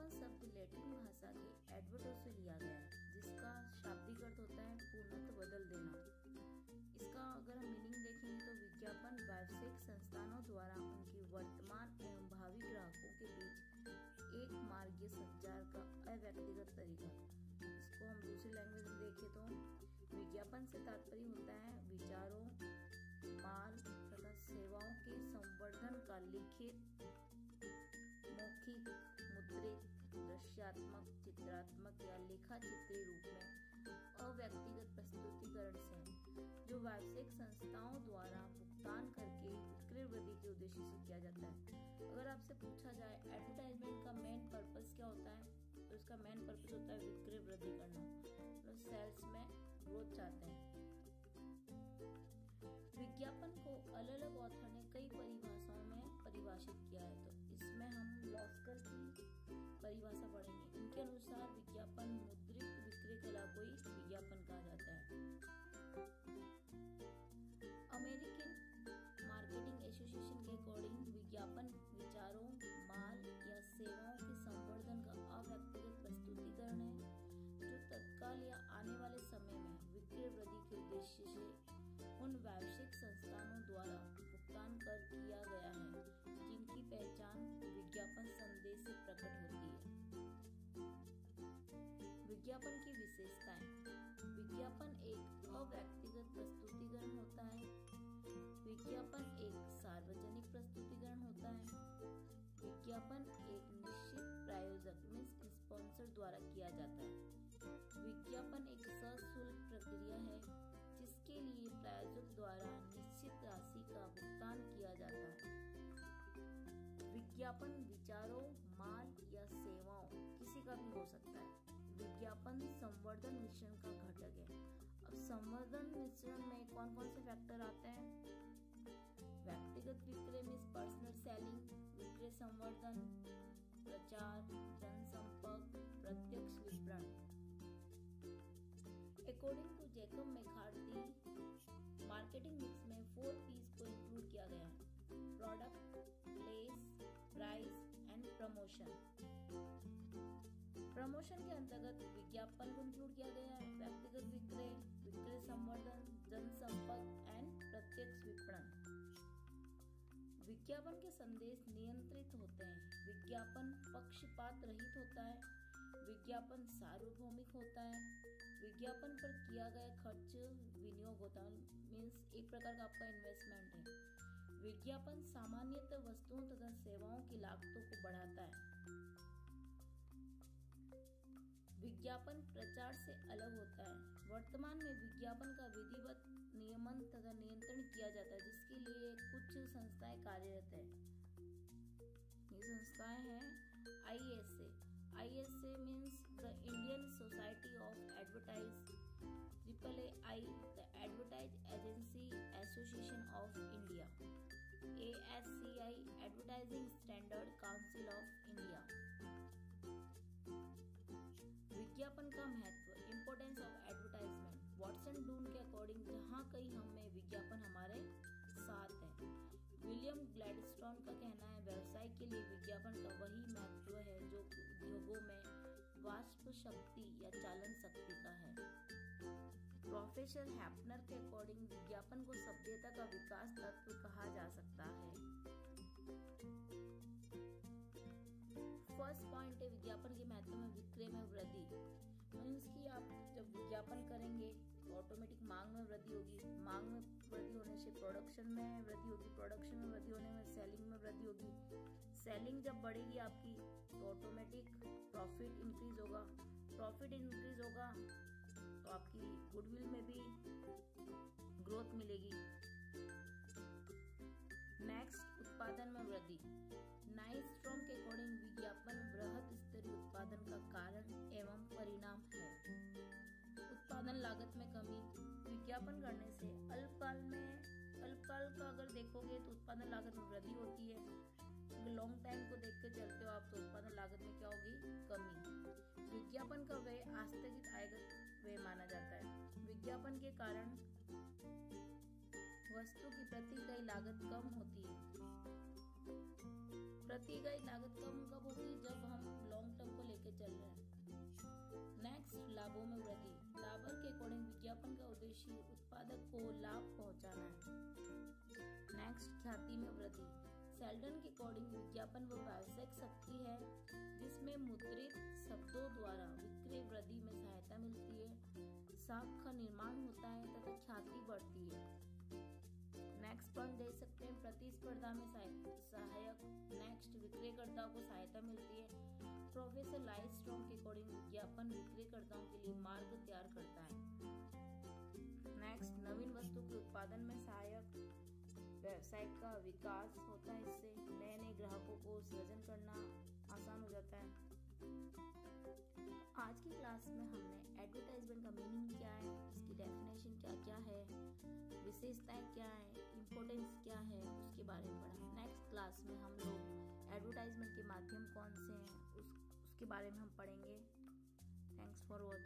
विज्ञापन शब्द लैटिन भाषा के एडवर्टो से लिया गया है, जिसका शाब्दिक अर्थ होता है पूर्णतः बदल देना। इसका अगर हम मीनिंग देखेंगे तो विज्ञापन व्यावसायिक संस्थानों द्वारा उनके वर्तमान एवं भावी ग्राहकों के बीच एक मार्गीय संचार का अव्यक्तिगत तरीका। इसको हम दूसरी लैंग्वेज में देखें तो विज्ञापन से तात्पर्य होता है विचारों, माल तथा सेवाओं के संवर्धन का लिखित, मौखिक, मुद्रित, दृश्यात्मक, चित्रात्मक या लेखा चित्रीय रूप में अव्यक्तिगत प्रस्तुतिकरण से जो व्यावसायिक संस्थाओं द्वारा भुगतान करके विक्रय वृद्धि के उद्देश्य से किया जाता है। अगर आपसे पूछा जाए एडवर्टाइजमेंट का मेन पर्पस क्या होता है, तो इसका मेन पर्पस होता है विक्रय वृद्धि करना, मतलब सेल्स में ग्रोथ चाहते हैं। विज्ञापन को अलग अलग ऑथर ने कई परिभाषाओं में परिभाषित किया है, तो इसमें हम लॉस्कर की परिभाषा पढ़ेंगे। इनके अनुसार विज्ञापन मुद्रित विक्रय कला को ही विज्ञापन कहा जाता है। अमेरिकन मार्केटिंग एसोसिएशन के अकॉर्डिंग विज्ञापन विचारों, माल या सेवाओं के संवर्धन का अव्यक्तिगत प्रस्तुतिकरण है, जो तत्काल या आने वाले समय में विक्रय वृद्धि के उद्देश्य से उन व्यावसायिक संस्थानों द्वारा भुगतान कर किया गया है, जिनकी पहचान विज्ञापन संदेश से प्रकट होती है। विज्ञापन की विशेषताएं। विज्ञापन एक अव्यक्तिगत प्रस्तुतिकरण होता है। विज्ञापन एक सार्वजनिक प्रस्तुतिकरण होता है। विज्ञापन एक निश्चित प्रायोजक मीन्स स्पॉन्सर द्वारा किया जाता है। विज्ञापन एक सशुल्क प्रक्रिया है, जिसके लिए प्रायोजक द्वारा निश्चित राशि का भुगतान किया जाता है। विज्ञापन विचारों, माल या सेवाओं किसी का भी हो सकता है। विज्ञापन संवर्धन मिश्रण का घटक है। अब संवर्धन मिश्रण में कौन कौन से फैक्टर आते हैं? व्यक्तिगत विक्रय मीन्स पर्सनल सेलिंग, विक्रय संवर्धन, प्रचार, जनसंपर्क, प्रत्यक्ष विपणन। According to Jacob McCarthy, marketing mix में 4 P's को इंक्लूड किया गया है: product, place, price and promotion. Promotion के अंतर्गत विज्ञापन को इंक्लूड किया गया है व्यक्तिगत विक्रय, विक्रय संवर्धन, जनसंपर्क एंड प्रत्यक्ष विपणन। विज्ञापन के संदेश नियंत्रित होते हैं। विज्ञापन पक्षपात रहित होता है। विज्ञापन सार्वभौमिक होता है। विज्ञापन पर किया गया खर्च विनियोग होता है, मीन्स एक प्रकार का आपका इन्वेस्टमेंट है। विज्ञापन सामान्यतः वस्तुओं तथा सेवाओं की लागतों को बढ़ाता है। विज्ञापन प्रचार से अलग होता है। वर्तमान में विज्ञापन का विधिवत नियमन तथा नियंत्रण किया जाता है, जिसके लिए कुछ संस्थाएं कार्यरत है। ये संस्थाएं हैं ISA। ISA means the Indian Society of Advertise, AAAI, the Advertise Agency Association of India, ASCI, Advertising Standard Council of India। विज्ञापन का महत्व, importance of advertisement. Watson Dunn के अकॉर्डिंग जहाँ कहीं हमें विज्ञापन हमारे साथ है। विलियम ग्लैडस्टोन का कहना है व्यवसाय के लिए विज्ञापन का वही महत्व है जो उद्योगों में वाष्प शक्ति या चालन शक्ति का है। प्रोफेसर हैपनर के अकॉर्डिंग विज्ञापन को सभ्यता का विकास तत्व कहा जा सकता है। फर्स्ट पॉइंट है विज्ञापन के महत्व में विक्रय में वृद्धि। मीन्स कि आप जब विज्ञापन करेंगे तो ऑटोमेटिक मांग में वृद्धि होगी। मांग में वृद्धि होने से प्रोडक्शन में वृद्धि होगी। प्रोडक्शन में वृद्धि होने में सेलिंग में वृद्धि होगी। सेलिंग जब बढ़ेगी आपकी तो ऑटोमेटिक प्रॉफिट इंक्रीज होगा। प्रॉफिट इंक्रीज होगा तो आपकी गुडविल में भी ग्रोथ मिलेगी। नेक्स्ट, उत्पादन में वृद्धि। नाइस्ट्रॉम के अकॉर्डिंग विज्ञापन वृहद स्तरीय उत्पादन का कारण एवं परिणाम है। उत्पादन लागत में कमी। विज्ञापन करने से अल्पकाल का अगर देखोगे तो उत्पादन लागत में वृद्धि होती है। लॉन्ग टाइम को देख के चलते हो आप तो उत्पादन लागत में क्या होगी? कमी। विज्ञापन का व्यय आस्थगित आयगत व्यय माना जाता है। विज्ञापन के कारण वस्तु की प्रति इकाई लागत कम होती है। प्रति इकाई लागत कम कब होगी? जब हम लॉन्ग टर्म को चल रहे हैं। नेक्स्ट, लाभों में वृद्धि। डाबर के अकॉर्डिंग विज्ञापन का उद्देश्य उत्पादक को लाभ पहुंचाना है। नेक्स्ट, ख्याति में वृद्धि। सेल्डन के अकॉर्डिंग विज्ञापन वो व्यावसायिक शक्ति है जिसमें मुद्रित शब्दों द्वारा विक्रय वृद्धि में सहायता मिलती है, साख का निर्माण होता है तथा ख्याति बढ़ती है। नेक्स्ट पॉइंट देख सकते हैं, प्रतिस्पर्धा में सहायक। नेक्स्ट, विक्रयकर्ताओं को सहायता मिलती है। प्रोफेसर लाइस्ट्रॉम के अकॉर्डिंग विज्ञापन विक्रयकर्ताओं के लिए मार्ग तैयार करता है। नेक्स्ट, नवीन वस्तु के उत्पादन में सहायक। व्यवसाय का विकास होता है, इससे नए नए ग्राहकों को सृजन करना आसान हो जाता है। आज की क्लास में हमने एडवर्टाइजमेंट का मीनिंग क्या है, इसकी डेफिनेशन क्या क्या है, विशेषताएं क्या है, इम्पोर्टेंस क्या है, उसके बारे में पढ़ा। नेक्स्ट क्लास में हम लोग एडवर्टाइजमेंट के माध्यम कौन से हैं उसके बारे में हम पढ़ेंगे। Thanks for watching.